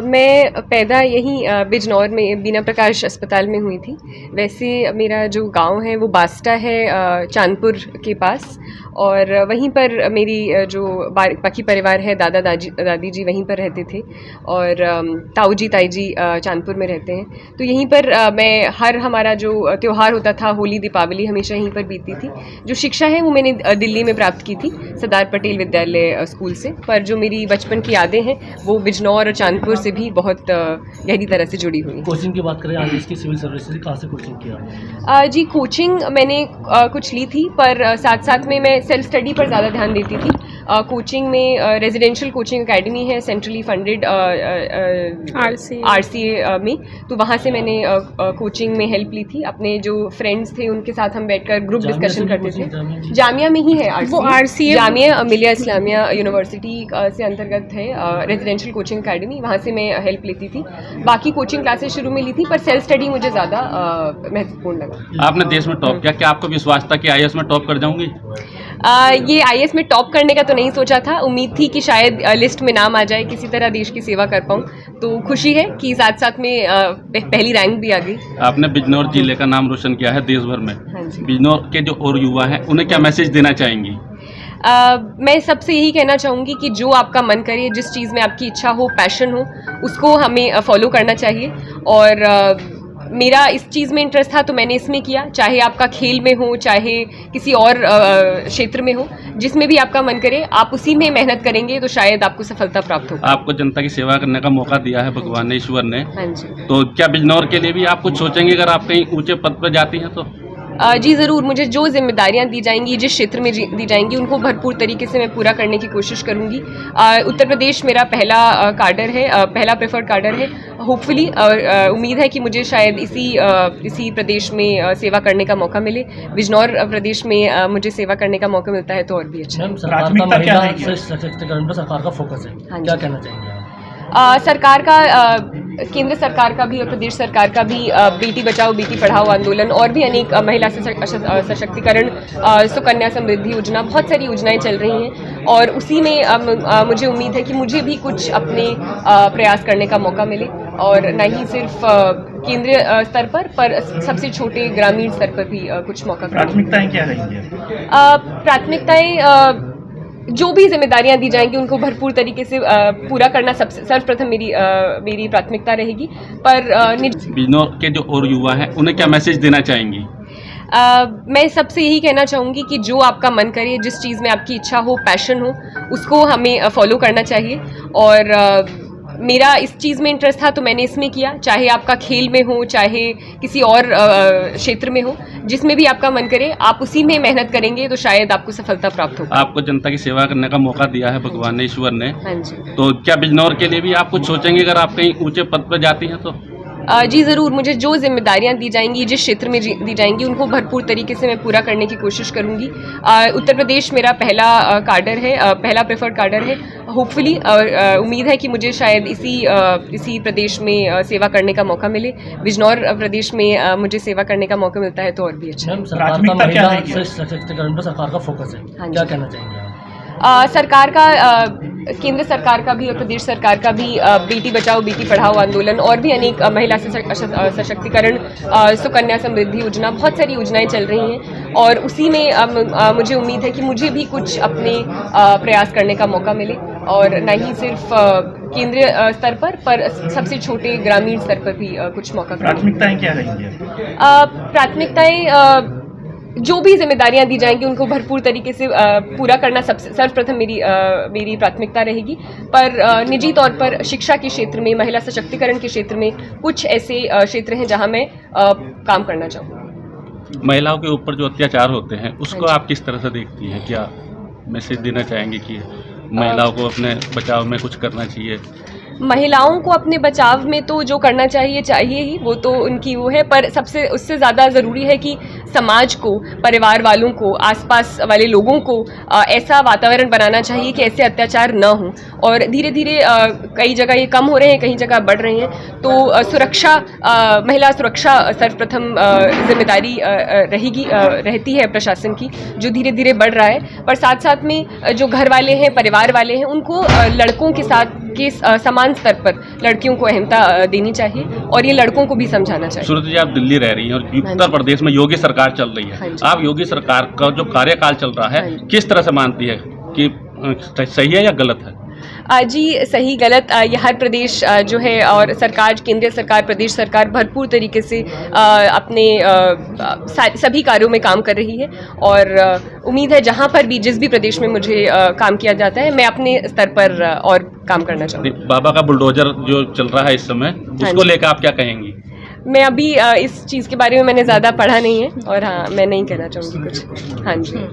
मैं पैदा यहीं बिजनौर में बीना प्रकाश अस्पताल में हुई थी। वैसे मेरा जो गांव है वो बास्टा है, चांदपुर के पास, और वहीं पर मेरी जो बाकी परिवार है, दादा दादी जी वहीं पर रहते थे, और ताऊ जी ताई जी चांदपुर में रहते हैं। तो यहीं पर हमारा जो त्यौहार होता था, होली दीपावली, हमेशा यहीं पर बीतती थी। जो शिक्षा है वो मैंने दिल्ली में प्राप्त की थी, सरदार पटेल विद्यालय स्कूल से, पर जो मेरी बचपन की यादें हैं वो बिजनौर और चांदपुर से भी बहुत गहरी तरह से जुड़ी हुई। कोचिंग की बात करें, आज इसकी सिविल सर्विस से कहाँ से कोचिंग किया? जी, कोचिंग मैंने कुछ ली थी, पर साथ साथ में मैं सेल्फ स्टडी पर ज़्यादा ध्यान देती थी। कोचिंग में रेजिडेंशियल कोचिंग एकेडमी है, सेंट्रली फंडेड RCA में, तो वहाँ से मैंने कोचिंग में हेल्प ली थी। अपने जो फ्रेंड्स थे उनके साथ हम बैठकर ग्रुप डिस्कशन करते थे। जामिया में ही है RCA, जामिया मिलिया इस्लामिया यूनिवर्सिटी से अंतर्गत है रेजिडेंशियल कोचिंग एकेडमी, वहाँ से मैं हेल्प लेती थी। बाकी कोचिंग क्लासेस शुरू में ली थी, पर सेल्फ स्टडी मुझे ज़्यादा महत्वपूर्ण लगा। आपने देश में टॉप किया, क्या आपको विश्वास था कि IAS में टॉप कर जाऊंगी? ये IAS में टॉप करने का तो नहीं सोचा था, उम्मीद थी कि शायद लिस्ट में नाम आ जाए, किसी तरह देश की सेवा कर पाऊँ। तो खुशी है कि साथ साथ में पहली रैंक भी आ गई। आपने बिजनौर जिले का नाम रोशन किया है देश भर में। हाँ जी। बिजनौर के जो और युवा हैं उन्हें क्या मैसेज देना चाहेंगी? मैं सबसे यही कहना चाहूँगी कि जो आपका मन करे, जिस चीज़ में आपकी इच्छा हो, पैशन हो, उसको हमें फॉलो करना चाहिए। और मेरा इस चीज़ में इंटरेस्ट था तो मैंने इसमें किया, चाहे आपका खेल में हो, चाहे किसी और क्षेत्र में हो, जिसमें भी आपका मन करे आप उसी में मेहनत करेंगे तो शायद आपको सफलता प्राप्त हो। आपको जनता की सेवा करने का मौका दिया है भगवान ने, ईश्वर ने। हाँ जी। तो क्या बिजनौर के लिए भी आप कुछ सोचेंगे अगर आप कहीं ऊंचे पद पर जाती हैं तो? जी ज़रूर, मुझे जो जिम्मेदारियां दी जाएंगी, जिस क्षेत्र में दी जाएंगी, उनको भरपूर तरीके से मैं पूरा करने की कोशिश करूंगी। उत्तर प्रदेश मेरा पहला कार्डर है, पहला प्रेफर्ड कार्डर है। होपफुली उम्मीद है कि मुझे शायद इसी प्रदेश में सेवा करने का मौका मिले। बिजनौर प्रदेश में मुझे सेवा करने का मौका मिलता है तो और भी अच्छा। सरकार का महिला सशक्तिकरण पर सरकार का फोकस है, क्या कहना चाहेंगे? सरकार का, केंद्र सरकार का भी और प्रदेश सरकार का भी बेटी बचाओ बेटी पढ़ाओ आंदोलन, और भी अनेक महिला सशक्तिकरण, सुकन्या समृद्धि योजना, बहुत सारी योजनाएं चल रही हैं, और उसी में मुझे उम्मीद है कि मुझे भी कुछ अपने प्रयास करने का मौका मिले, और न ही सिर्फ केंद्रीय स्तर पर सबसे छोटे ग्रामीण स्तर पर भी कुछ मौका। प्राथमिकताएं क्या रहेंगी? प्राथमिकताएं जो भी जिम्मेदारियां दी जाएंगी उनको भरपूर तरीके से पूरा करना सर्वप्रथम मेरी प्राथमिकता रहेगी। पर बिजनौर के जो और युवा हैं उन्हें क्या मैसेज देना चाहेंगी? मैं सबसे यही कहना चाहूँगी कि जो आपका मन करे, जिस चीज़ में आपकी इच्छा हो, पैशन हो, उसको हमें फॉलो करना चाहिए। और मेरा इस चीज़ में इंटरेस्ट था तो मैंने इसमें किया, चाहे आपका खेल में हो, चाहे किसी और क्षेत्र में हो, जिसमें भी आपका मन करे आप उसी में मेहनत करेंगे तो शायद आपको सफलता प्राप्त हो। आपको जनता की सेवा करने का मौका दिया है भगवान ने, ईश्वर ने। हाँ जी। तो क्या बिजनौर के लिए भी आप कुछ सोचेंगे अगर आप कहीं ऊंचे पद पर जाती हैं तो? जी ज़रूर, मुझे जो जिम्मेदारियां दी जाएंगी, जिस क्षेत्र में दी जाएंगी, उनको भरपूर तरीके से मैं पूरा करने की कोशिश करूंगी। उत्तर प्रदेश मेरा पहला कार्डर है, पहला प्रेफर्ड कार्डर है। होपफुली उम्मीद है कि मुझे शायद इसी प्रदेश में सेवा करने का मौका मिले। बिजनौर प्रदेश में मुझे सेवा करने का मौका मिलता है तो और भी अच्छा। सरकार का महिला सशक्तिकरण पर सरकार का फोकस है, क्या कहना चाहेंगे? सरकार का, केंद्र सरकार का भी और प्रदेश सरकार का भी बेटी बचाओ बेटी पढ़ाओ आंदोलन, और भी अनेक महिला सशक्तिकरण, सुकन्या समृद्धि योजना, बहुत सारी योजनाएं चल रही हैं, और उसी में मुझे उम्मीद है कि मुझे भी कुछ अपने प्रयास करने का मौका मिले, और न ही सिर्फ केंद्रीय स्तर पर सबसे छोटे ग्रामीण स्तर पर भी कुछ मौका। प्राथमिकताएं क्या रहेंगी? प्राथमिकताएं जो भी जिम्मेदारियां दी जाएंगी उनको भरपूर तरीके से पूरा करना सर्वप्रथम मेरी प्राथमिकता रहेगी। पर निजी तौर पर शिक्षा के क्षेत्र में, महिला सशक्तिकरण के क्षेत्र में कुछ ऐसे क्षेत्र हैं जहां मैं काम करना चाहूँगी। महिलाओं के ऊपर जो अत्याचार होते हैं उसको आप किस तरह से देखती हैं? क्या मैसेज देना चाहेंगे कि महिलाओं को अपने बचाव में कुछ करना चाहिए? महिलाओं को अपने बचाव में तो जो करना चाहिए ही, वो तो उनकी वो है, पर उससे ज़्यादा ज़रूरी है कि समाज को, परिवार वालों को, आसपास वाले लोगों को ऐसा वातावरण बनाना चाहिए कि ऐसे अत्याचार न हों। और धीरे धीरे कई जगह ये कम हो रहे हैं, कई जगह बढ़ रहे हैं। तो सुरक्षा, महिला सुरक्षा सर्वप्रथम जिम्मेदारी रहती है प्रशासन की, जो धीरे धीरे बढ़ रहा है। पर साथ साथ में जो घर वाले हैं, परिवार वाले हैं, उनको लड़कों के साथ कि समान स्तर पर लड़कियों को अहमता देनी चाहिए और ये लड़कों को भी समझाना चाहिए। सूरत जी, आप दिल्ली रह रही हैं और उत्तर प्रदेश में योगी सरकार चल रही है, आप योगी सरकार का जो कार्यकाल चल रहा है किस तरह से मानती है कि सही है या गलत है? जी, सही गलत ये हर प्रदेश जो है और सरकार, केंद्रीय सरकार, प्रदेश सरकार भरपूर तरीके से अपने सभी कार्यों में काम कर रही है और उम्मीद है जहाँ पर भी, जिस भी प्रदेश में मुझे काम किया जाता है, मैं अपने स्तर पर और काम करना चाहूँगी। बाबा का बुलडोजर जो चल रहा है इस समय, उसको लेकर आप क्या कहेंगी? मैं अभी इस चीज़ के बारे में मैंने ज़्यादा पढ़ा नहीं है और हाँ, मैं नहीं कहना चाहूँगी कुछ। हाँ जी।